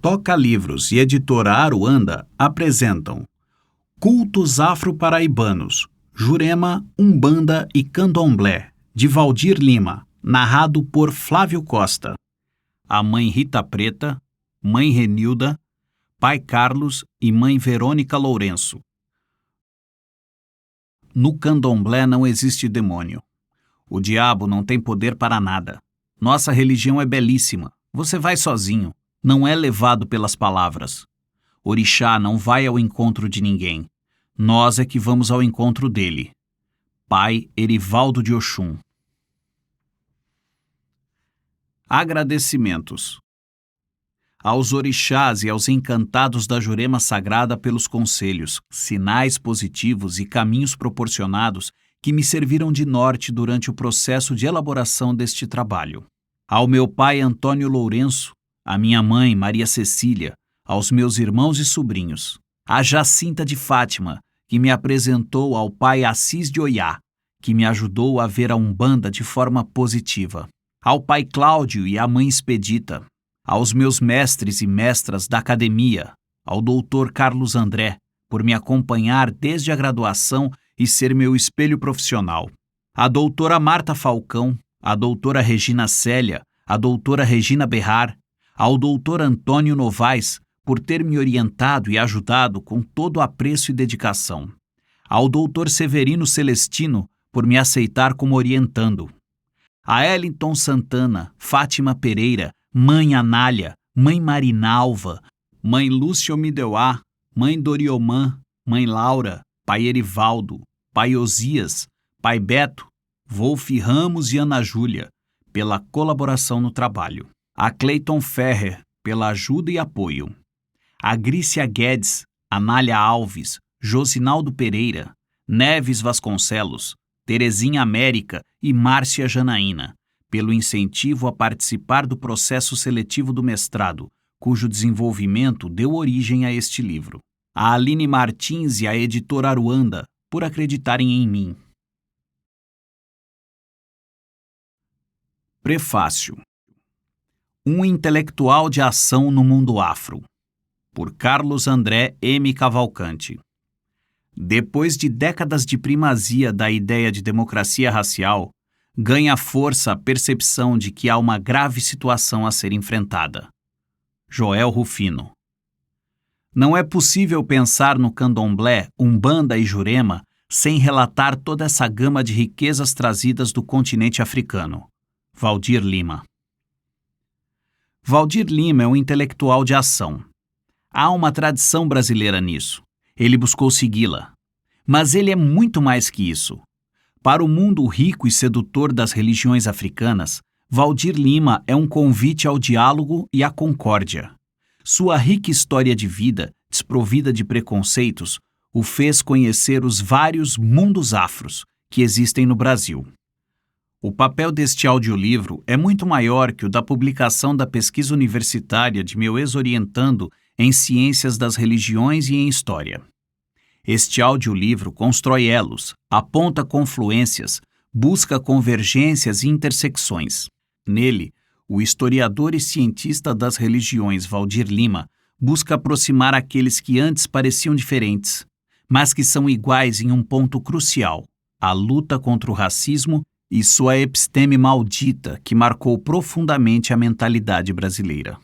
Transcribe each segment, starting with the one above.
Toca Livros e Editora Aruanda apresentam Cultos Afro-Paraibanos, Jurema, Umbanda e Candomblé, de Valdir Lima, narrado por Flávio Costa. A mãe Rita Preta, mãe Renilda, pai Carlos e mãe Verônica Lourenço. No Candomblé não existe demônio. O diabo não tem poder para nada. Nossa religião é belíssima. Você vai sozinho. Não é levado pelas palavras. Orixá não vai ao encontro de ninguém. Nós é que vamos ao encontro dele. Pai Erivaldo de Oxum. Agradecimentos. Aos orixás e aos encantados da Jurema Sagrada pelos conselhos, sinais positivos e caminhos proporcionados que me serviram de norte durante o processo de elaboração deste trabalho. Ao meu pai Antônio Lourenço, à minha mãe Maria Cecília, aos meus irmãos e sobrinhos, à Jacinta de Fátima, que me apresentou ao pai Assis de Oiá, que me ajudou a ver a Umbanda de forma positiva, ao pai Cláudio e à mãe Expedita, aos meus mestres e mestras da academia, ao doutor Carlos André, por me acompanhar desde a graduação e ser meu espelho profissional, à doutora Marta Falcão, à doutora Regina Célia, à doutora Regina Berrar, ao doutor Antônio Novaes, por ter me orientado e ajudado com todo o apreço e dedicação, ao doutor Severino Celestino, por me aceitar como orientando, a Ellington Santana, Fátima Pereira, mãe Anália, mãe Marinalva, mãe Lúcia Omideuá, mãe Doriomã, mãe Laura, pai Erivaldo, pai Osias, pai Beto, Wolf Ramos e Ana Júlia, pela colaboração no trabalho. A Cleiton Ferrer, pela ajuda e apoio. A Grícia Guedes, Anália Alves, Josinaldo Pereira, Neves Vasconcelos, Terezinha América e Márcia Janaína, pelo incentivo a participar do processo seletivo do mestrado, cujo desenvolvimento deu origem a este livro. A Aline Martins e a editora Aruanda, por acreditarem em mim. Prefácio. Um intelectual de ação no mundo afro, por Carlos André M. Cavalcante. Depois de décadas de primazia da ideia de democracia racial, ganha força a percepção de que há uma grave situação a ser enfrentada. Joel Rufino. Não é possível pensar no Candomblé, Umbanda e Jurema sem relatar toda essa gama de riquezas trazidas do continente africano. Valdir Lima. Valdir Lima é um intelectual de ação. Há uma tradição brasileira nisso. Ele buscou segui-la. Mas ele é muito mais que isso. Para o mundo rico e sedutor das religiões africanas, Valdir Lima é um convite ao diálogo e à concórdia. Sua rica história de vida, desprovida de preconceitos, o fez conhecer os vários mundos afros que existem no Brasil. O papel deste audiolivro é muito maior que o da publicação da pesquisa universitária de meu ex-orientando em Ciências das Religiões e em História. Este audiolivro constrói elos, aponta confluências, busca convergências e intersecções. Nele, o historiador e cientista das religiões Valdir Lima busca aproximar aqueles que antes pareciam diferentes, mas que são iguais em um ponto crucial: a luta contra o racismo e sua episteme maldita que marcou profundamente a mentalidade brasileira.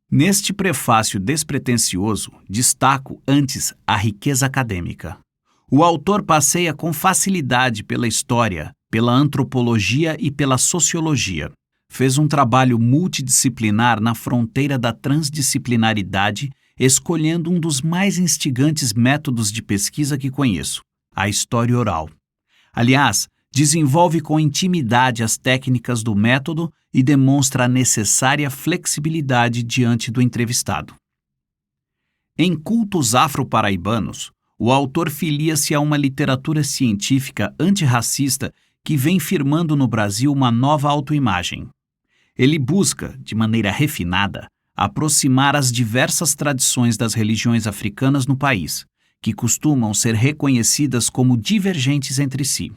Neste prefácio despretensioso, destaco antes a riqueza acadêmica. O autor passeia com facilidade pela história, pela antropologia e pela sociologia. Fez um trabalho multidisciplinar na fronteira da transdisciplinaridade, escolhendo um dos mais instigantes métodos de pesquisa que conheço, a história oral. Aliás, desenvolve com intimidade as técnicas do método e demonstra a necessária flexibilidade diante do entrevistado. Em Cultos Afro-Paraibanos, o autor filia-se a uma literatura científica antirracista que vem firmando no Brasil uma nova autoimagem. Ele busca, de maneira refinada, aproximar as diversas tradições das religiões africanas no país, que costumam ser reconhecidas como divergentes entre si.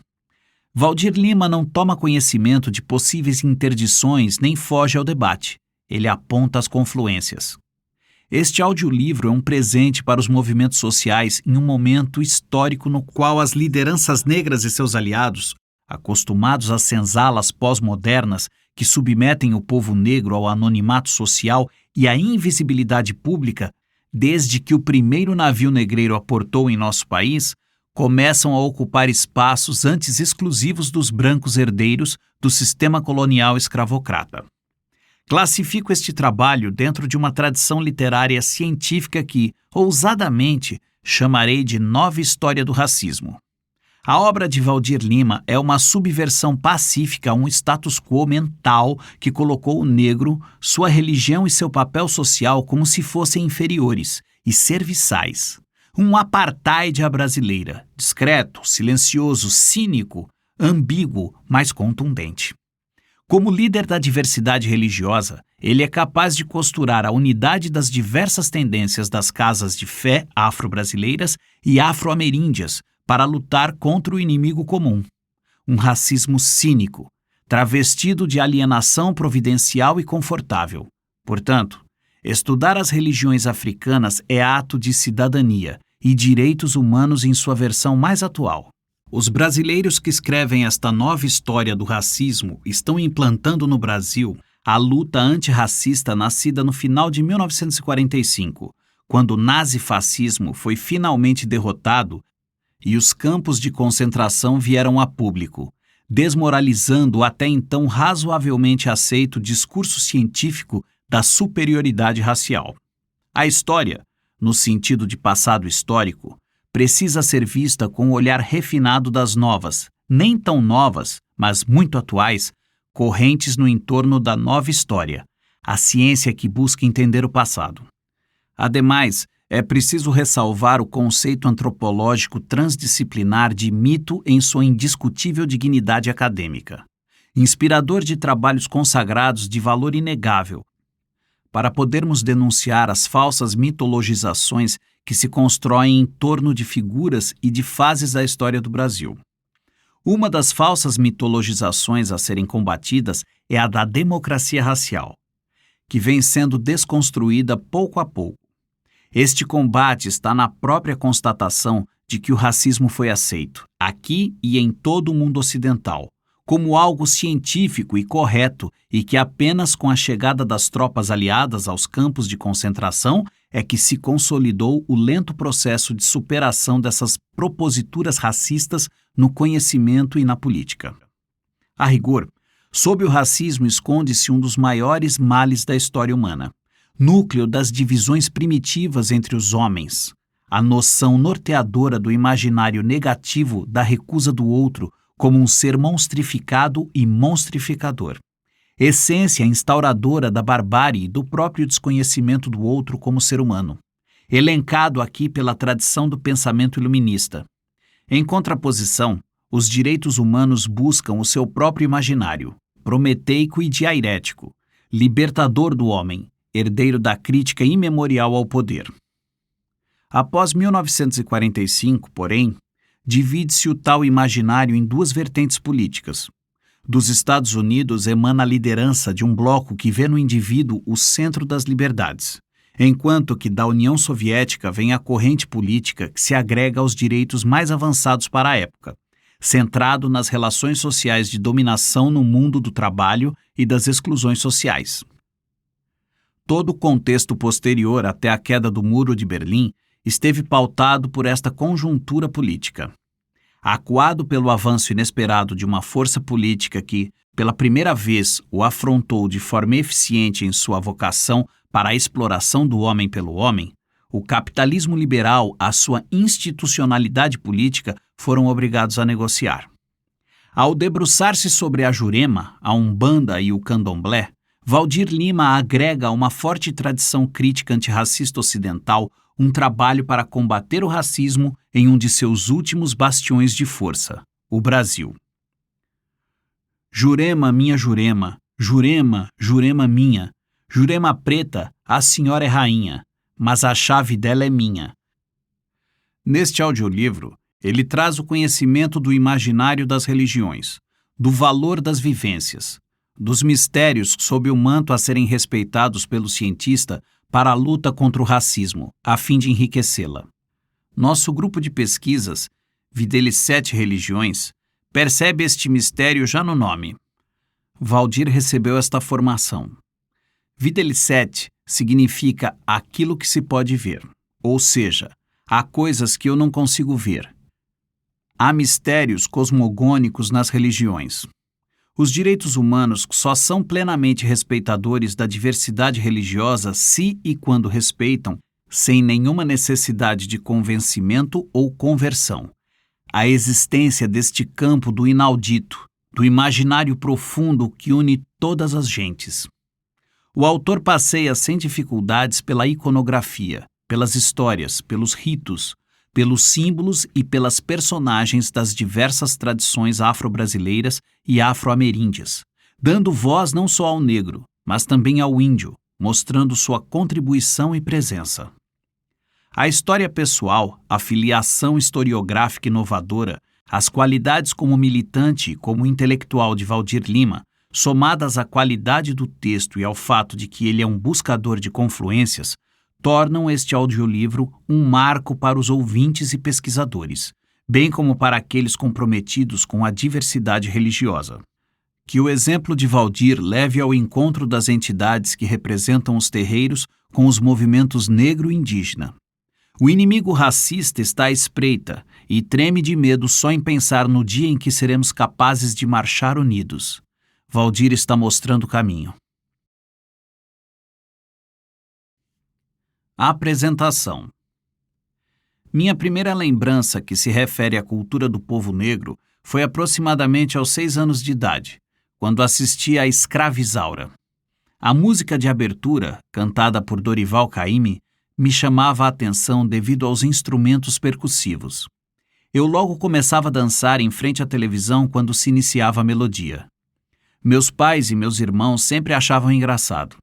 Valdir Lima não toma conhecimento de possíveis interdições nem foge ao debate. ele aponta as confluências. Este audiolivro é um presente para os movimentos sociais em um momento histórico no qual as lideranças negras e seus aliados, acostumados às senzalas pós-modernas que submetem o povo negro ao anonimato social e à invisibilidade pública, desde que o primeiro navio negreiro aportou em nosso país, começam a ocupar espaços antes exclusivos dos brancos herdeiros do sistema colonial escravocrata. Classifico este trabalho dentro de uma tradição literária científica que, ousadamente, chamarei de Nova História do Racismo. A obra de Valdir Lima é uma subversão pacífica a um status quo mental que colocou o negro, sua religião e seu papel social como se fossem inferiores e serviçais. Um apartheid à brasileira, discreto, silencioso, cínico, ambíguo, mas contundente. Como líder da diversidade religiosa, ele é capaz de costurar a unidade das diversas tendências das casas de fé afro-brasileiras e afro-ameríndias para lutar contra o inimigo comum, um racismo cínico, travestido de alienação providencial e confortável. Portanto, estudar as religiões africanas é ato de cidadania e direitos humanos em sua versão mais atual. Os brasileiros que escrevem esta nova história do racismo estão implantando no Brasil a luta antirracista nascida no final de 1945, quando o nazifascismo foi finalmente derrotado e os campos de concentração vieram a público, desmoralizando o até então razoavelmente aceito discurso científico da superioridade racial. A história, no sentido de passado histórico, precisa ser vista com o olhar refinado das novas, nem tão novas, mas muito atuais, correntes no entorno da nova história, a ciência que busca entender o passado. Ademais, é preciso ressalvar o conceito antropológico transdisciplinar de mito em sua indiscutível dignidade acadêmica, inspirador de trabalhos consagrados de valor inegável, para podermos denunciar as falsas mitologizações que se constroem em torno de figuras e de fases da história do Brasil. Uma das falsas mitologizações a serem combatidas é a da democracia racial, que vem sendo desconstruída pouco a pouco. Este combate está na própria constatação de que o racismo foi aceito, aqui e em todo o mundo ocidental, como algo científico e correto e que apenas com a chegada das tropas aliadas aos campos de concentração é que se consolidou o lento processo de superação dessas proposituras racistas no conhecimento e na política. A rigor, sob o racismo esconde-se um dos maiores males da história humana, núcleo das divisões primitivas entre os homens, a noção norteadora do imaginário negativo da recusa do outro como um ser monstrificado e monstrificador, essência instauradora da barbárie e do próprio desconhecimento do outro como ser humano, elencado aqui pela tradição do pensamento iluminista. Em contraposição, os direitos humanos buscam o seu próprio imaginário, prometeico e diarético, libertador do homem, herdeiro da crítica imemorial ao poder. Após 1945, porém, divide-se o tal imaginário em duas vertentes políticas. Dos Estados Unidos emana a liderança de um bloco que vê no indivíduo o centro das liberdades, enquanto que da União Soviética vem a corrente política que se agrega aos direitos mais avançados para a época, centrado nas relações sociais de dominação no mundo do trabalho e das exclusões sociais. Todo o contexto posterior até a queda do Muro de Berlim esteve pautado por esta conjuntura política. Acuado pelo avanço inesperado de uma força política que, pela primeira vez, o afrontou de forma eficiente em sua vocação para a exploração do homem pelo homem, o capitalismo liberal, a sua institucionalidade política, foram obrigados a negociar. Ao debruçar-se sobre a Jurema, a Umbanda e o Candomblé, Valdir Lima agrega a uma forte tradição crítica antirracista ocidental um trabalho para combater o racismo em um de seus últimos bastiões de força, o Brasil. Jurema, minha Jurema, Jurema, Jurema minha, Jurema preta, a senhora é rainha, mas a chave dela é minha. Neste audiolivro, ele traz o conhecimento do imaginário das religiões, do valor das vivências, dos mistérios sob o manto a serem respeitados pelo cientista para a luta contra o racismo, a fim de enriquecê-la. Nosso grupo de pesquisas, Videlicet 7 Religiões, percebe este mistério já no nome. Valdir recebeu esta formação. Videlicet significa aquilo que se pode ver, ou seja, há coisas que eu não consigo ver. Há mistérios cosmogônicos nas religiões. Os direitos humanos só são plenamente respeitadores da diversidade religiosa se e quando respeitam, sem nenhuma necessidade de convencimento ou conversão, a existência deste campo do inaudito, do imaginário profundo que une todas as gentes. O autor passeia sem dificuldades pela iconografia, pelas histórias, pelos ritos, pelos símbolos e pelas personagens das diversas tradições afro-brasileiras e afro-ameríndias, dando voz não só ao negro, mas também ao índio, mostrando sua contribuição e presença. A história pessoal, a filiação historiográfica inovadora, as qualidades como militante e como intelectual de Valdir Lima, somadas à qualidade do texto e ao fato de que ele é um buscador de confluências, tornam este audiolivro um marco para os ouvintes e pesquisadores, bem como para aqueles comprometidos com a diversidade religiosa. Que o exemplo de Valdir leve ao encontro das entidades que representam os terreiros com os movimentos negro e indígena. O inimigo racista está à espreita e treme de medo só em pensar no dia em que seremos capazes de marchar unidos. Valdir está mostrando o caminho. Apresentação. Minha primeira lembrança que se refere à cultura do povo negro foi aproximadamente aos 6 anos de idade, quando assisti a Escravizaura. A música de abertura, cantada por Dorival Caymmi, me chamava a atenção devido aos instrumentos percussivos. Eu logo começava a dançar em frente à televisão quando se iniciava a melodia. Meus pais e meus irmãos sempre achavam engraçado.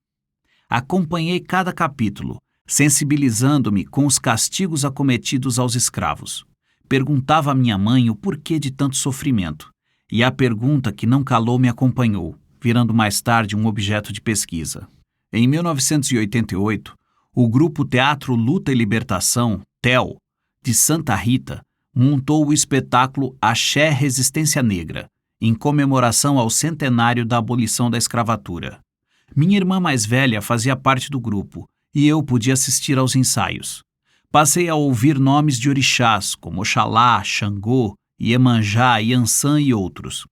Acompanhei cada capítulo, sensibilizando-me com os castigos acometidos aos escravos. Perguntava à minha mãe o porquê de tanto sofrimento, e a pergunta que não calou me acompanhou, virando mais tarde um objeto de pesquisa. Em 1988, o grupo Teatro Luta e Libertação, TEL, de Santa Rita, montou o espetáculo Axé Resistência Negra, em comemoração ao centenário da abolição da escravatura. Minha irmã mais velha fazia parte do grupo, e eu podia assistir aos ensaios. Passei a ouvir nomes de orixás, como Oxalá, Xangô, Iemanjá, Iansã e outros.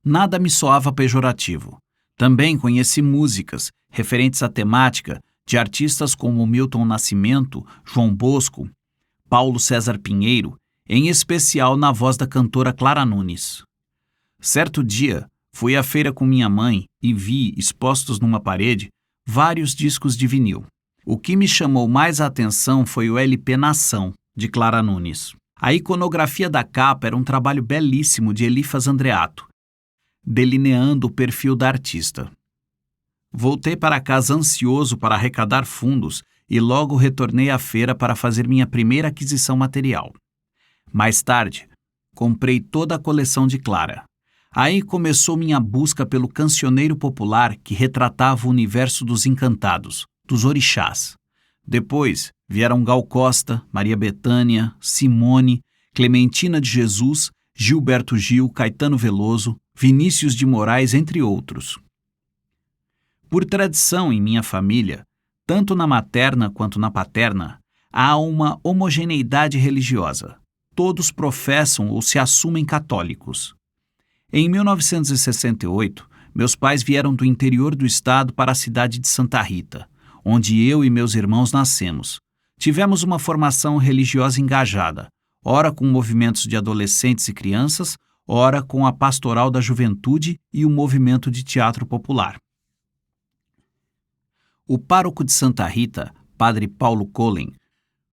Nada me soava pejorativo. Também conheci músicas, referentes à temática, de artistas como Milton Nascimento, João Bosco, Paulo César Pinheiro, em especial na voz da cantora Clara Nunes. Certo dia, fui à feira com minha mãe e vi, expostos numa parede, vários discos de vinil. O que me chamou mais a atenção foi o LP Nação, de Clara Nunes. A iconografia da capa era um trabalho belíssimo de Elifas Andreato, delineando o perfil da artista. Voltei para casa ansioso para arrecadar fundos e logo retornei à feira para fazer minha primeira aquisição material. Mais tarde, comprei toda a coleção de Clara. Aí começou minha busca pelo cancioneiro popular que retratava o universo dos encantados, dos orixás. Depois vieram Gal Costa, Maria Bethânia, Simone, Clementina de Jesus, Gilberto Gil, Caetano Veloso, Vinícius de Moraes, entre outros. Por tradição em minha família, tanto na materna quanto na paterna, há uma homogeneidade religiosa. Todos professam ou se assumem católicos. Em 1968, meus pais vieram do interior do estado para a cidade de Santa Rita, onde eu e meus irmãos nascemos. Tivemos uma formação religiosa engajada, ora com movimentos de adolescentes e crianças, ora com a pastoral da juventude e o movimento de teatro popular. O pároco de Santa Rita, Padre Paulo Collen,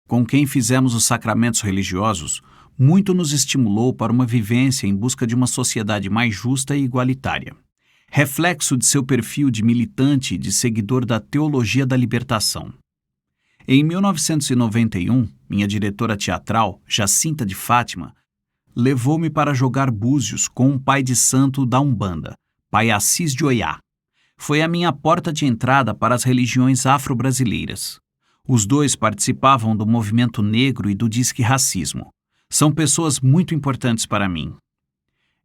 com quem fizemos os sacramentos religiosos, muito nos estimulou para uma vivência em busca de uma sociedade mais justa e igualitária. Reflexo de seu perfil de militante e de seguidor da teologia da libertação. Em 1991, minha diretora teatral, Jacinta de Fátima, levou-me para jogar búzios com um pai de santo da Umbanda, Pai Assis de Oiá, foi a minha porta de entrada para as religiões afro-brasileiras. Os dois participavam do movimento negro e do disque racismo. São pessoas muito importantes para mim.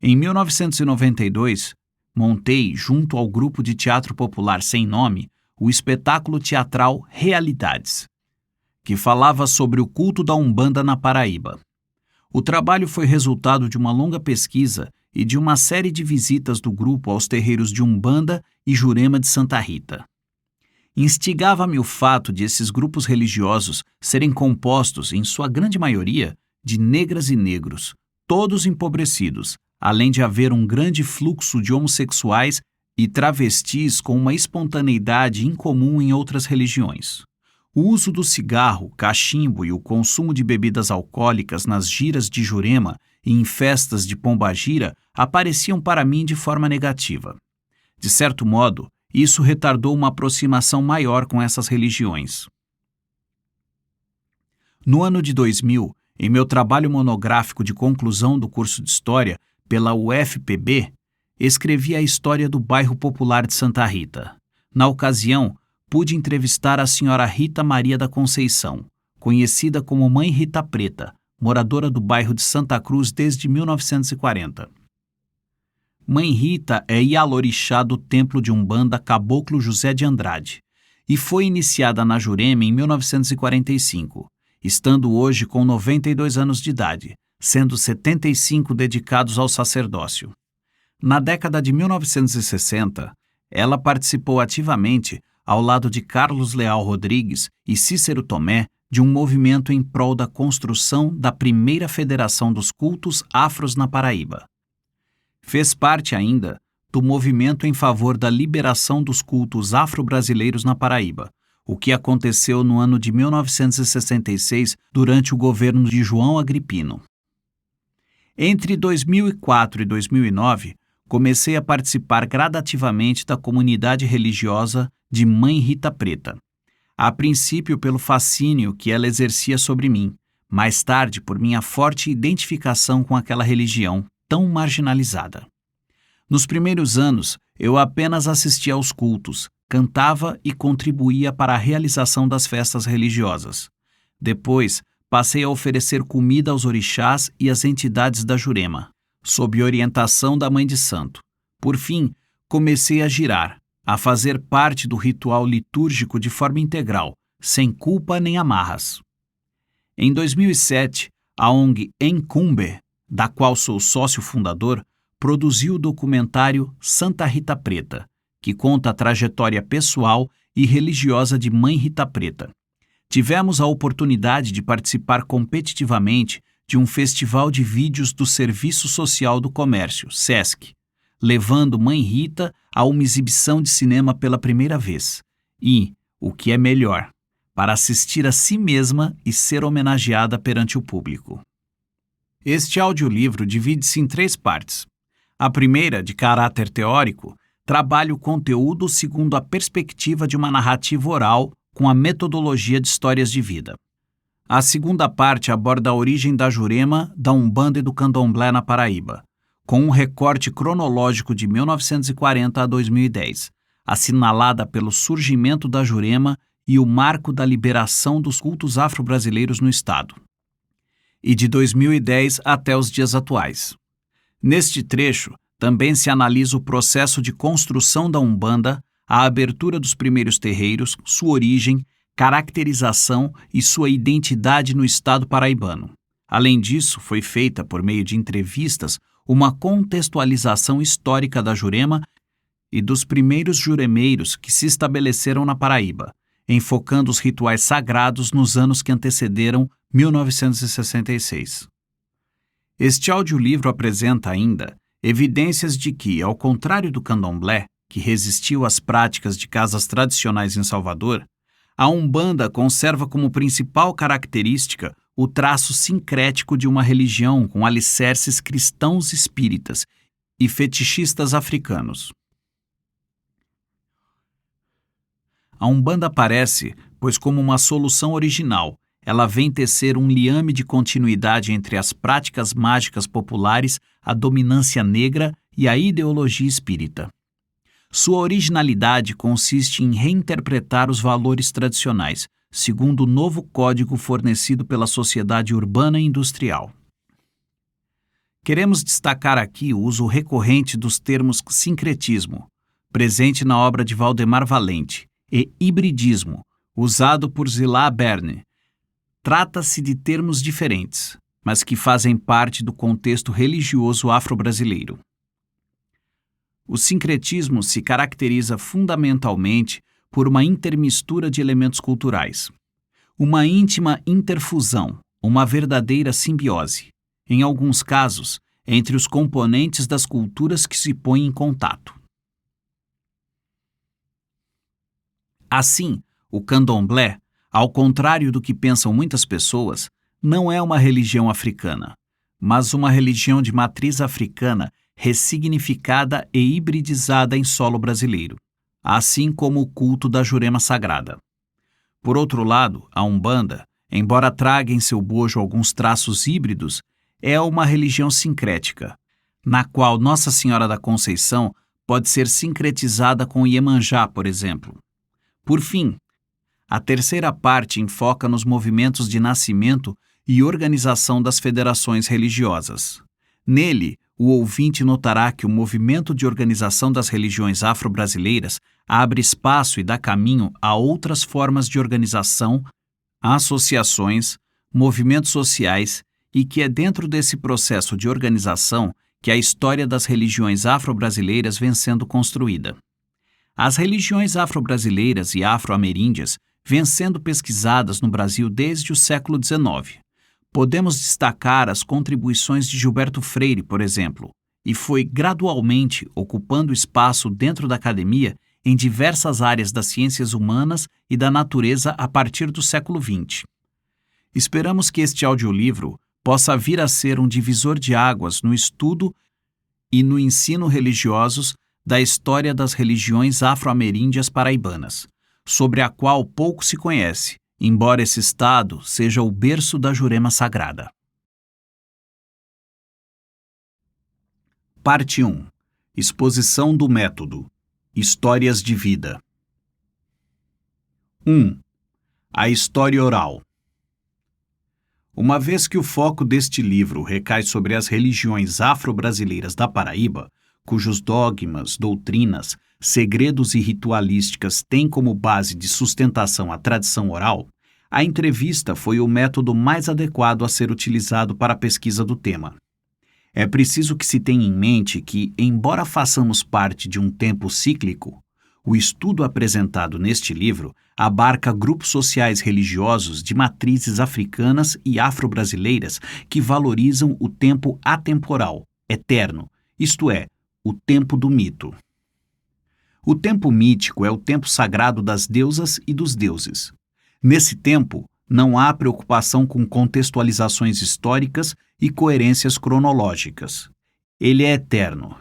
Em 1992, montei, junto ao grupo de teatro popular sem nome, o espetáculo teatral Realidades, que falava sobre o culto da Umbanda na Paraíba. O trabalho foi resultado de uma longa pesquisa e de uma série de visitas do grupo aos terreiros de Umbanda e Jurema de Santa Rita. Instigava-me o fato de esses grupos religiosos serem compostos, em sua grande maioria, de negras e negros, todos empobrecidos, além de haver um grande fluxo de homossexuais e travestis com uma espontaneidade incomum em outras religiões. O uso do cigarro, cachimbo e o consumo de bebidas alcoólicas nas giras de Jurema e em festas de pombagira apareciam para mim de forma negativa. De certo modo, isso retardou uma aproximação maior com essas religiões. No ano de 2000, em meu trabalho monográfico de conclusão do curso de História pela UFPB, escrevi a história do bairro popular de Santa Rita. Na ocasião, pude entrevistar a senhora Rita Maria da Conceição, conhecida como Mãe Rita Preta, moradora do bairro de Santa Cruz desde 1940. Mãe Rita é Ialorixá do templo de Umbanda Caboclo José de Andrade e foi iniciada na Jurema em 1945, estando hoje com 92 anos de idade, sendo 75 dedicados ao sacerdócio. Na década de 1960, ela participou ativamente, ao lado de Carlos Leal Rodrigues e Cícero Tomé, de um movimento em prol da construção da primeira Federação dos Cultos Afros na Paraíba. Fez parte ainda do movimento em favor da liberação dos cultos afro-brasileiros na Paraíba, o que aconteceu no ano de 1966 durante o governo de João Agripino. Entre 2004 e 2009, comecei a participar gradativamente da comunidade religiosa de Mãe Rita Preta, a princípio pelo fascínio que ela exercia sobre mim, mais tarde por minha forte identificação com aquela religião tão marginalizada. Nos primeiros anos, eu apenas assistia aos cultos, cantava e contribuía para a realização das festas religiosas. Depois, passei a oferecer comida aos orixás e às entidades da Jurema, sob orientação da Mãe de Santo. Por fim, comecei a girar, a fazer parte do ritual litúrgico de forma integral, sem culpa nem amarras. Em 2007, a ONG Encumber, da qual sou sócio fundador, produziu o documentário Santa Rita Preta, que conta a trajetória pessoal e religiosa de Mãe Rita Preta. Tivemos a oportunidade de participar competitivamente de um festival de vídeos do Serviço Social do Comércio, SESC, levando Mãe Rita a uma exibição de cinema pela primeira vez e, o que é melhor, para assistir a si mesma e ser homenageada perante o público. Este audiolivro divide-se em 3 partes. A primeira, de caráter teórico, trabalha o conteúdo segundo a perspectiva de uma narrativa oral com a metodologia de histórias de vida. A segunda parte aborda a origem da Jurema, da Umbanda e do Candomblé na Paraíba, com um recorte cronológico de 1940 a 2010, assinalada pelo surgimento da Jurema e o marco da liberação dos cultos afro-brasileiros no Estado, e de 2010 até os dias atuais. Neste trecho, também se analisa o processo de construção da Umbanda, a abertura dos primeiros terreiros, sua origem, caracterização e sua identidade no Estado paraibano. Além disso, foi feita, por meio de entrevistas, uma contextualização histórica da Jurema e dos primeiros juremeiros que se estabeleceram na Paraíba, enfocando os rituais sagrados nos anos que antecederam 1966. Este audiolivro apresenta ainda evidências de que, ao contrário do candomblé, que resistiu às práticas de casas tradicionais em Salvador, a Umbanda conserva como principal característica o traço sincrético de uma religião com alicerces cristãos espíritas e fetichistas africanos. A Umbanda aparece, pois como uma solução original, ela vem tecer um liame de continuidade entre as práticas mágicas populares, a dominância negra e a ideologia espírita. Sua originalidade consiste em reinterpretar os valores tradicionais, segundo o novo código fornecido pela sociedade urbana e industrial. Queremos destacar aqui o uso recorrente dos termos sincretismo, presente na obra de Valdemar Valente, e hibridismo, usado por Zillah Berne. Trata-se de termos diferentes, mas que fazem parte do contexto religioso afro-brasileiro. O sincretismo se caracteriza fundamentalmente por uma intermistura de elementos culturais, uma íntima interfusão, uma verdadeira simbiose, em alguns casos, entre os componentes das culturas que se põem em contato. Assim, o candomblé, ao contrário do que pensam muitas pessoas, não é uma religião africana, mas uma religião de matriz africana ressignificada e hibridizada em solo brasileiro, assim como o culto da Jurema Sagrada. Por outro lado, a Umbanda, embora traga em seu bojo alguns traços híbridos, é uma religião sincrética, na qual Nossa Senhora da Conceição pode ser sincretizada com Iemanjá, por exemplo. Por fim, a terceira parte enfoca nos movimentos de nascimento e organização das federações religiosas. Nele, o ouvinte notará que o movimento de organização das religiões afro-brasileiras abre espaço e dá caminho a outras formas de organização, associações, movimentos sociais, e que é dentro desse processo de organização que a história das religiões afro-brasileiras vem sendo construída. As religiões afro-brasileiras e afro-ameríndias vêm sendo pesquisadas no Brasil desde o século XIX. Podemos destacar as contribuições de Gilberto Freire, por exemplo, e foi gradualmente ocupando espaço dentro da academia em diversas áreas das ciências humanas e da natureza a partir do século XX. Esperamos que este audiolivro possa vir a ser um divisor de águas no estudo e no ensino religiosos da história das religiões afro-ameríndias paraibanas, sobre a qual pouco se conhece, embora esse estado seja o berço da Jurema Sagrada. Parte 1. Exposição do método. Histórias de vida. 1. A história oral. Uma vez que o foco deste livro recai sobre as religiões afro-brasileiras da Paraíba, cujos dogmas, doutrinas, segredos e ritualísticas têm como base de sustentação a tradição oral, a entrevista foi o método mais adequado a ser utilizado para a pesquisa do tema. É preciso que se tenha em mente que, embora façamos parte de um tempo cíclico, o estudo apresentado neste livro abarca grupos sociais religiosos de matrizes africanas e afro-brasileiras que valorizam o tempo atemporal, eterno, isto é, o tempo do mito. O tempo mítico é o tempo sagrado das deusas e dos deuses. Nesse tempo, não há preocupação com contextualizações históricas e coerências cronológicas. Ele é eterno.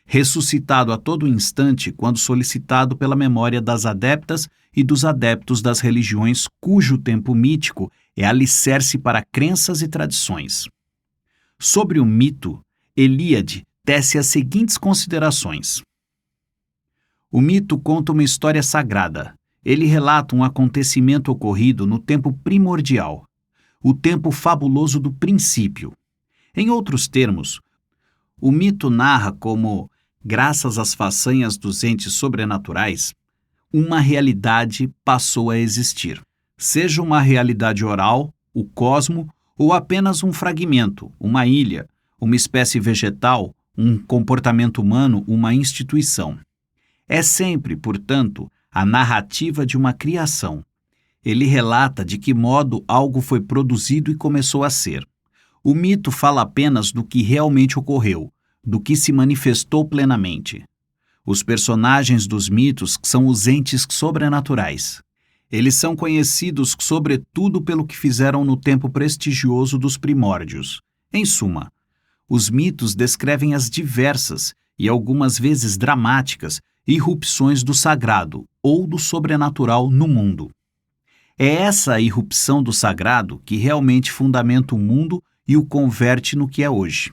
Ressuscitado a todo instante quando solicitado pela memória das adeptas e dos adeptos das religiões cujo tempo mítico é alicerce para crenças e tradições. Sobre o mito, Eliade tece as seguintes considerações. O mito conta uma história sagrada. Ele relata um acontecimento ocorrido no tempo primordial, o tempo fabuloso do princípio. Em outros termos, o mito narra como, graças às façanhas dos entes sobrenaturais, uma realidade passou a existir. Seja uma realidade oral, o cosmo, ou apenas um fragmento, uma ilha, uma espécie vegetal, um comportamento humano, uma instituição. É sempre, portanto, a narrativa de uma criação. Ele relata de que modo algo foi produzido e começou a ser. O mito fala apenas do que realmente ocorreu, do que se manifestou plenamente. Os personagens dos mitos são os entes sobrenaturais. Eles são conhecidos sobretudo pelo que fizeram no tempo prestigioso dos primórdios. Em suma, os mitos descrevem as diversas e algumas vezes dramáticas irrupções do sagrado ou do sobrenatural no mundo. É essa irrupção do sagrado que realmente fundamenta o mundo e o converte no que é hoje.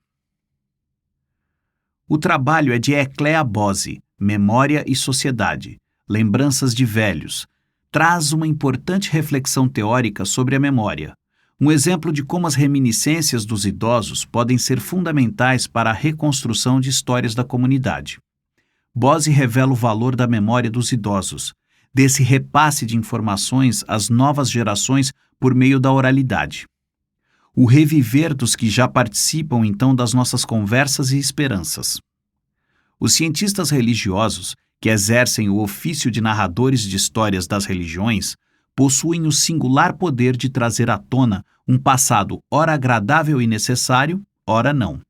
O trabalho é de Ecléa Bose, Memória e Sociedade, Lembranças de Velhos, traz uma importante reflexão teórica sobre a memória, um exemplo de como as reminiscências dos idosos podem ser fundamentais para a reconstrução de histórias da comunidade. Bose revela o valor da memória dos idosos, desse repasse de informações às novas gerações por meio da oralidade. O reviver dos que já participam então das nossas conversas e esperanças. Os cientistas religiosos, que exercem o ofício de narradores de histórias das religiões, possuem o singular poder de trazer à tona um passado ora agradável e necessário, ora não.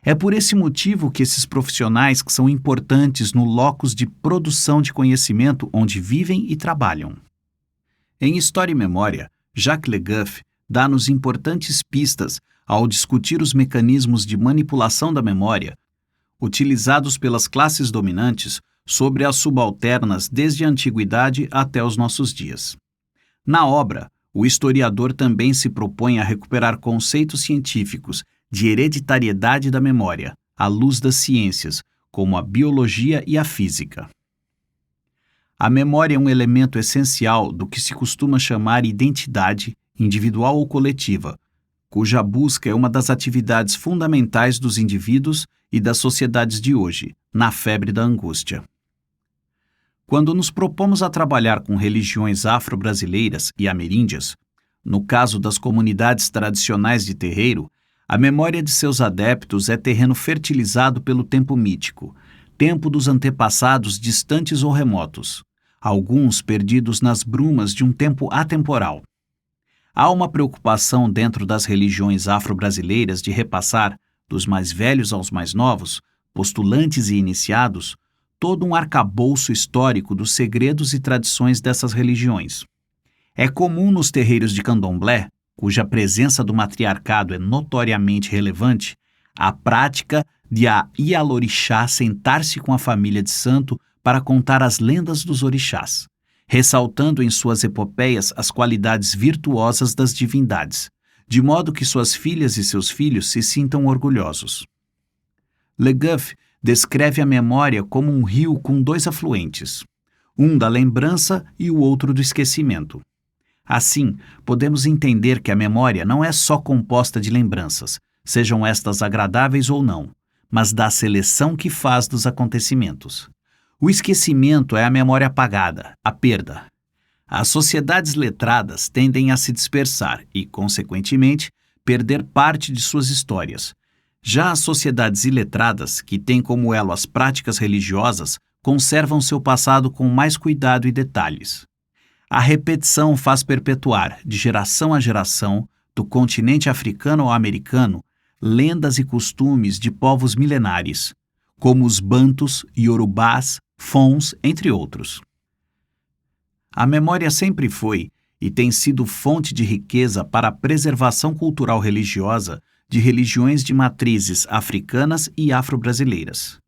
É por esse motivo que esses profissionais que são importantes no locus de produção de conhecimento onde vivem e trabalham. Em História e Memória, Jacques Le Goff dá-nos importantes pistas ao discutir os mecanismos de manipulação da memória utilizados pelas classes dominantes sobre as subalternas desde a antiguidade até os nossos dias. Na obra, o historiador também se propõe a recuperar conceitos científicos de hereditariedade da memória, à luz das ciências, como a biologia e a física. A memória é um elemento essencial do que se costuma chamar identidade, individual ou coletiva, cuja busca é uma das atividades fundamentais dos indivíduos e das sociedades de hoje, na febre da angústia. Quando nos propomos a trabalhar com religiões afro-brasileiras e ameríndias, no caso das comunidades tradicionais de terreiro, a memória de seus adeptos é terreno fertilizado pelo tempo mítico, tempo dos antepassados distantes ou remotos, alguns perdidos nas brumas de um tempo atemporal. Há uma preocupação dentro das religiões afro-brasileiras de repassar, dos mais velhos aos mais novos, postulantes e iniciados, todo um arcabouço histórico dos segredos e tradições dessas religiões. É comum nos terreiros de candomblé, cuja presença do matriarcado é notoriamente relevante, a prática de a Ialorixá sentar-se com a família de santo para contar as lendas dos orixás, ressaltando em suas epopeias as qualidades virtuosas das divindades, de modo que suas filhas e seus filhos se sintam orgulhosos. Le Goff descreve a memória como um rio com dois afluentes, um da lembrança e o outro do esquecimento. Assim, podemos entender que a memória não é só composta de lembranças, sejam estas agradáveis ou não, mas da seleção que faz dos acontecimentos. O esquecimento é a memória apagada, a perda. As sociedades letradas tendem a se dispersar e, consequentemente, perder parte de suas histórias. Já as sociedades iletradas, que têm como elo as práticas religiosas, conservam seu passado com mais cuidado e detalhes. A repetição faz perpetuar, de geração a geração, do continente africano ao americano, lendas e costumes de povos milenares, como os bantus, iorubás, fons, entre outros. A memória sempre foi e tem sido fonte de riqueza para a preservação cultural religiosa de religiões de matrizes africanas e afro-brasileiras.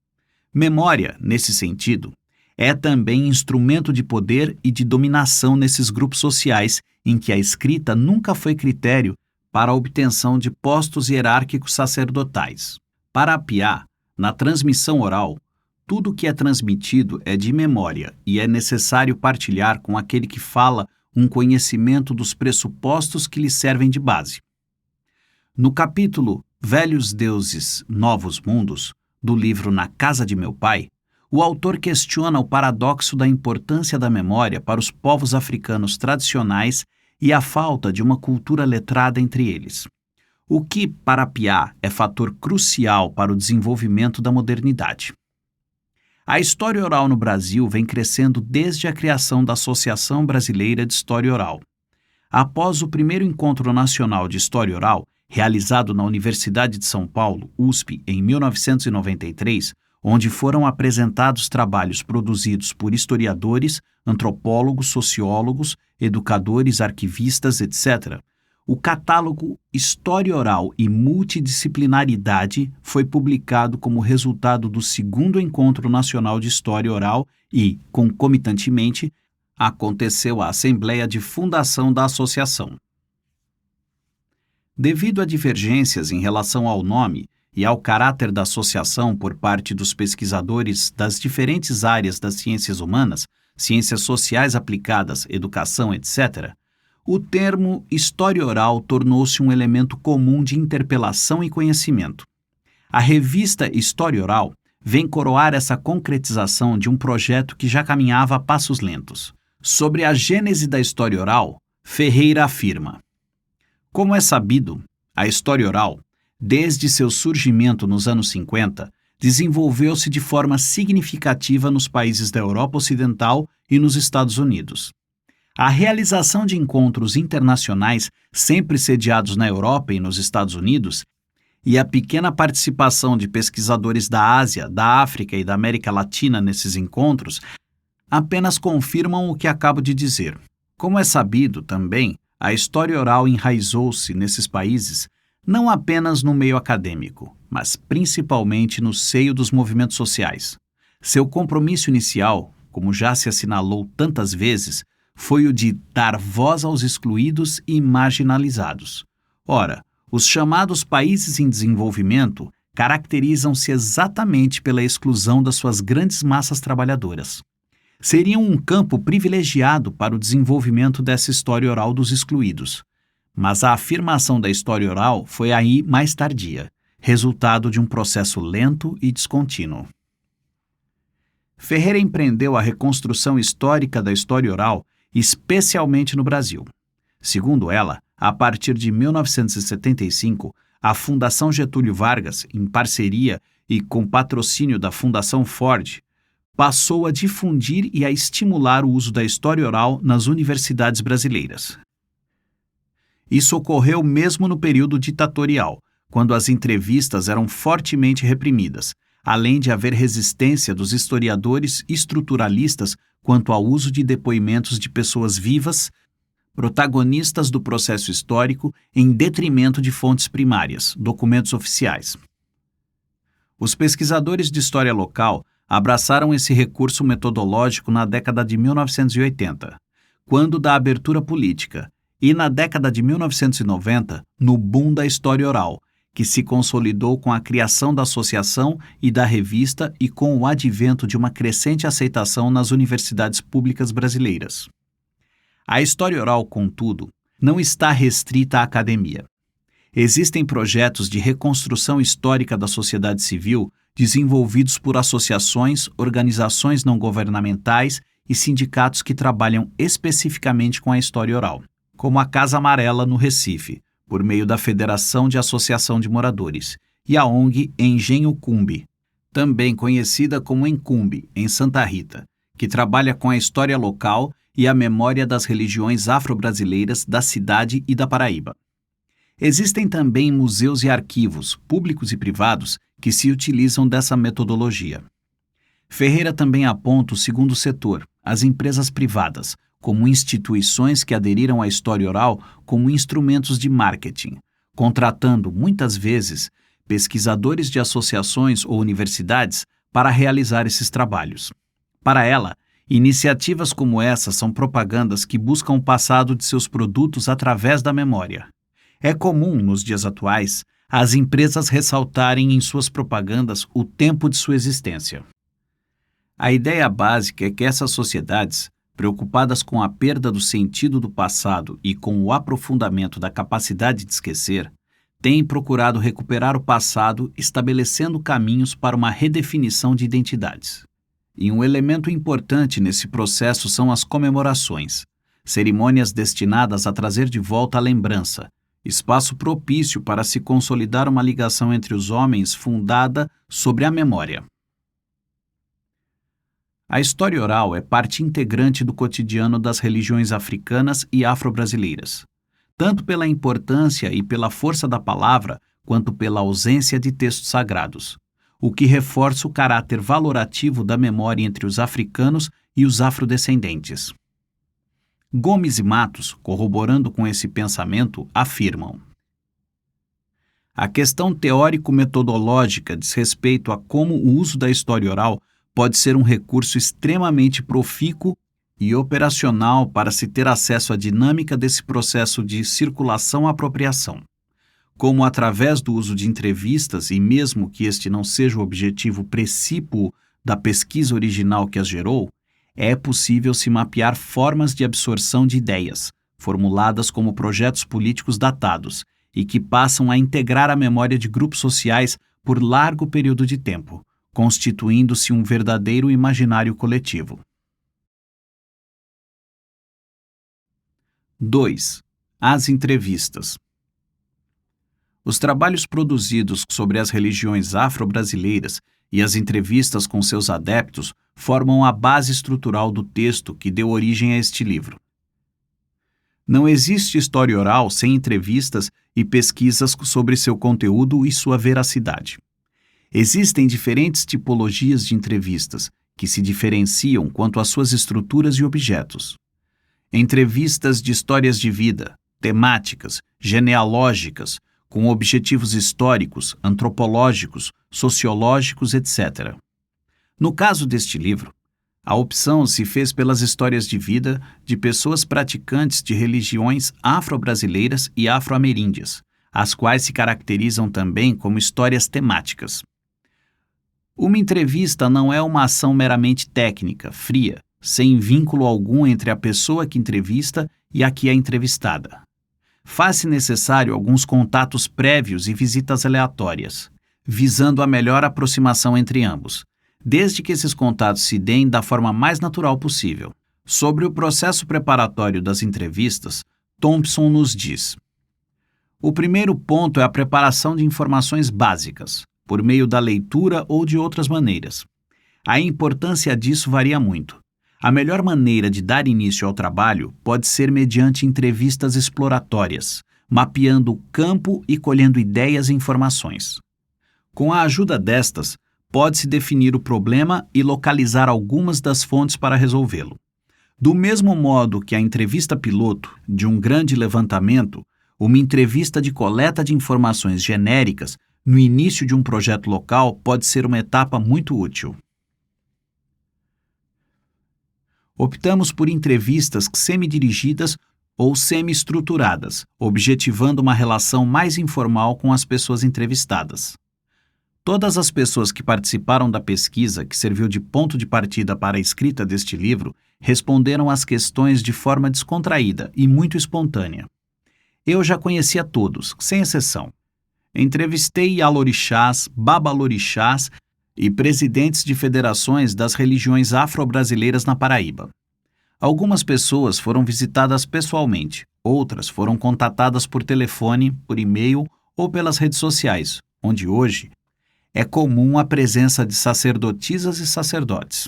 Memória, nesse sentido, é também instrumento de poder e de dominação nesses grupos sociais em que a escrita nunca foi critério para a obtenção de postos hierárquicos sacerdotais. Para Apiá, na transmissão oral, tudo que é transmitido é de memória e é necessário partilhar com aquele que fala um conhecimento dos pressupostos que lhe servem de base. No capítulo Velhos Deuses, Novos Mundos, do livro Na Casa de Meu Pai, o autor questiona o paradoxo da importância da memória para os povos africanos tradicionais e a falta de uma cultura letrada entre eles. O que, para Apiá, é fator crucial para o desenvolvimento da modernidade. A história oral no Brasil vem crescendo desde a criação da Associação Brasileira de História Oral. Após o primeiro Encontro Nacional de História Oral, realizado na Universidade de São Paulo, USP, em 1993, onde foram apresentados trabalhos produzidos por historiadores, antropólogos, sociólogos, educadores, arquivistas, etc., o catálogo História Oral e Multidisciplinaridade foi publicado como resultado do segundo Encontro Nacional de História Oral e, concomitantemente, aconteceu a Assembleia de Fundação da Associação. Devido a divergências em relação ao nome e ao caráter da associação por parte dos pesquisadores das diferentes áreas das ciências humanas, ciências sociais aplicadas, educação, etc., o termo história oral tornou-se um elemento comum de interpelação e conhecimento. A revista História Oral vem coroar essa concretização de um projeto que já caminhava a passos lentos. Sobre a gênese da história oral, Ferreira afirma: como é sabido, a história oral, desde seu surgimento nos anos 50, desenvolveu-se de forma significativa nos países da Europa Ocidental e nos Estados Unidos. A realização de encontros internacionais, sempre sediados na Europa e nos Estados Unidos, e a pequena participação de pesquisadores da Ásia, da África e da América Latina nesses encontros apenas confirmam o que acabo de dizer. Como é sabido também, a história oral enraizou-se nesses países não apenas no meio acadêmico, mas principalmente no seio dos movimentos sociais. Seu compromisso inicial, como já se assinalou tantas vezes, foi o de dar voz aos excluídos e marginalizados. Ora, os chamados países em desenvolvimento caracterizam-se exatamente pela exclusão das suas grandes massas trabalhadoras. Seriam um campo privilegiado para o desenvolvimento dessa história oral dos excluídos. Mas a afirmação da história oral foi aí mais tardia, resultado de um processo lento e descontínuo. Ferreira empreendeu a reconstrução histórica da história oral, especialmente no Brasil. Segundo ela, a partir de 1975, a Fundação Getúlio Vargas, em parceria e com patrocínio da Fundação Ford, passou a difundir e a estimular o uso da história oral nas universidades brasileiras. Isso ocorreu mesmo no período ditatorial, quando as entrevistas eram fortemente reprimidas, além de haver resistência dos historiadores estruturalistas quanto ao uso de depoimentos de pessoas vivas, protagonistas do processo histórico, em detrimento de fontes primárias, documentos oficiais. Os pesquisadores de história local abraçaram esse recurso metodológico na década de 1980, quando da abertura política, e na década de 1990, no boom da história oral, que se consolidou com a criação da associação e da revista e com o advento de uma crescente aceitação nas universidades públicas brasileiras. A história oral, contudo, não está restrita à academia. Existem projetos de reconstrução histórica da sociedade civil desenvolvidos por associações, organizações não governamentais e sindicatos que trabalham especificamente com a história oral, como a Casa Amarela, no Recife, por meio da Federação de Associação de Moradores, e a ONG Engenho Cumbe, também conhecida como Encumbe, em Santa Rita, que trabalha com a história local e a memória das religiões afro-brasileiras da cidade e da Paraíba. Existem também museus e arquivos, públicos e privados, que se utilizam dessa metodologia. Ferreira também aponta o segundo setor, as empresas privadas, como instituições que aderiram à história oral como instrumentos de marketing, contratando, muitas vezes, pesquisadores de associações ou universidades para realizar esses trabalhos. Para ela, iniciativas como essa são propagandas que buscam o passado de seus produtos através da memória. É comum, nos dias atuais, as empresas ressaltarem em suas propagandas o tempo de sua existência. A ideia básica é que essas sociedades, preocupadas com a perda do sentido do passado e com o aprofundamento da capacidade de esquecer, têm procurado recuperar o passado, estabelecendo caminhos para uma redefinição de identidades. E um elemento importante nesse processo são as comemorações, cerimônias destinadas a trazer de volta a lembrança, espaço propício para se consolidar uma ligação entre os homens fundada sobre a memória. A história oral é parte integrante do cotidiano das religiões africanas e afro-brasileiras, tanto pela importância e pela força da palavra, quanto pela ausência de textos sagrados, o que reforça o caráter valorativo da memória entre os africanos e os afrodescendentes. Gomes e Matos, corroborando com esse pensamento, afirmam: a questão teórico-metodológica diz respeito a como o uso da história oral pode ser um recurso extremamente profícuo e operacional para se ter acesso à dinâmica desse processo de circulação-apropriação. como através do uso de entrevistas, e mesmo que este não seja o objetivo precípuo da pesquisa original que as gerou, é possível se mapear formas de absorção de ideias, formuladas como projetos políticos datados, e que passam a integrar a memória de grupos sociais por largo período de tempo, constituindo-se um verdadeiro imaginário coletivo. 2. As entrevistas. Os trabalhos produzidos sobre as religiões afro-brasileiras e as entrevistas com seus adeptos formam a base estrutural do texto que deu origem a este livro. Não existe história oral sem entrevistas e pesquisas sobre seu conteúdo e sua veracidade. Existem diferentes tipologias de entrevistas, que se diferenciam quanto às suas estruturas e objetos. Entrevistas de histórias de vida, temáticas, genealógicas, com objetivos históricos, antropológicos, sociológicos, etc. No caso deste livro, a opção se fez pelas histórias de vida de pessoas praticantes de religiões afro-brasileiras e afro-ameríndias, as quais se caracterizam também como histórias temáticas. Uma entrevista não é uma ação meramente técnica, fria, sem vínculo algum entre a pessoa que entrevista e a que é entrevistada. Faz-se necessário alguns contatos prévios e visitas aleatórias, visando a melhor aproximação entre ambos, desde que esses contatos se deem da forma mais natural possível. Sobre o processo preparatório das entrevistas, Thompson nos diz: o primeiro ponto é a preparação de informações básicas, por meio da leitura ou de outras maneiras. A importância disso varia muito. A melhor maneira de dar início ao trabalho pode ser mediante entrevistas exploratórias, mapeando o campo e colhendo ideias e informações. Com a ajuda destas, pode-se definir o problema e localizar algumas das fontes para resolvê-lo. Do mesmo modo que a entrevista piloto de um grande levantamento, uma entrevista de coleta de informações genéricas no início de um projeto local pode ser uma etapa muito útil. Optamos por entrevistas semi-dirigidas ou semi-estruturadas, objetivando uma relação mais informal com as pessoas entrevistadas. Todas as pessoas que participaram da pesquisa, que serviu de ponto de partida para a escrita deste livro, responderam às questões de forma descontraída e muito espontânea. Eu já conhecia todos, sem exceção. Entrevistei alorixás, babalorixás e presidentes de federações das religiões afro-brasileiras na Paraíba. Algumas pessoas foram visitadas pessoalmente, outras foram contatadas por telefone, por e-mail ou pelas redes sociais, onde hoje é comum a presença de sacerdotisas e sacerdotes.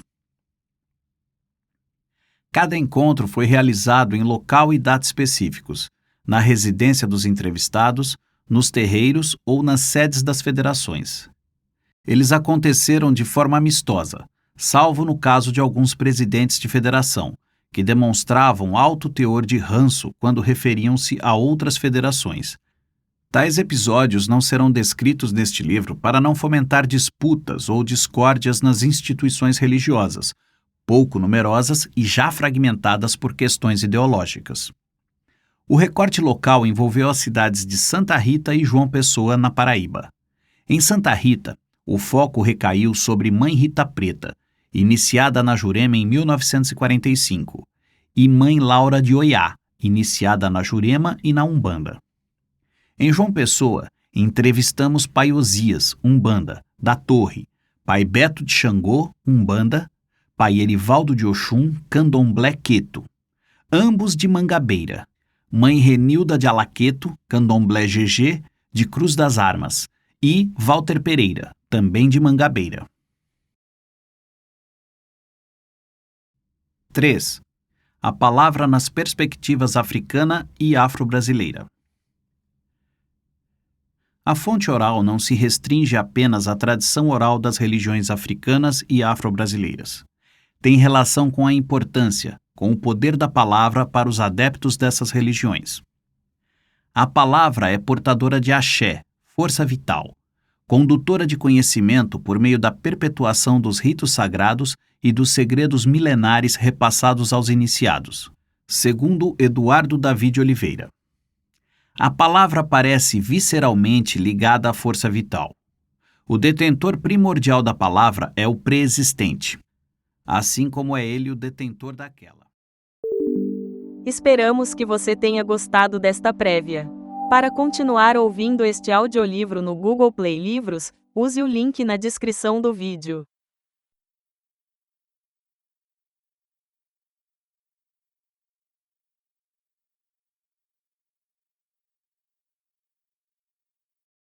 Cada encontro foi realizado em local e data específicos, na residência dos entrevistados, nos terreiros ou nas sedes das federações. Eles aconteceram de forma amistosa, salvo no caso de alguns presidentes de federação, que demonstravam alto teor de ranço quando referiam-se a outras federações. Tais episódios não serão descritos neste livro para não fomentar disputas ou discórdias nas instituições religiosas, pouco numerosas e já fragmentadas por questões ideológicas. O recorte local envolveu as cidades de Santa Rita e João Pessoa, na Paraíba. Em Santa Rita, o foco recaiu sobre Mãe Rita Preta, iniciada na Jurema em 1945, e Mãe Laura de Oiá, iniciada na Jurema e na Umbanda. Em João Pessoa, entrevistamos Pai Osias, Umbanda, da Torre, Pai Beto de Xangô, Umbanda, Pai Erivaldo de Oxum, Candomblé Queto, ambos de Mangabeira, Mãe Renilda de Alaqueto, Candomblé GG, de Cruz das Armas, e Walter Pereira, também de Mangabeira. 3. A palavra nas perspectivas africana e afro-brasileira. A fonte oral não se restringe apenas à tradição oral das religiões africanas e afro-brasileiras. Tem relação com a importância, com o poder da palavra para os adeptos dessas religiões. A palavra é portadora de axé, força vital, condutora de conhecimento por meio da perpetuação dos ritos sagrados e dos segredos milenares repassados aos iniciados, segundo Eduardo Davi de Oliveira. A palavra parece visceralmente ligada à força vital. O detentor primordial da palavra é o preexistente, assim como é ele o detentor daquela. Esperamos que você tenha gostado desta prévia. Para continuar ouvindo este audiolivro no Google Play Livros, use o link na descrição do vídeo.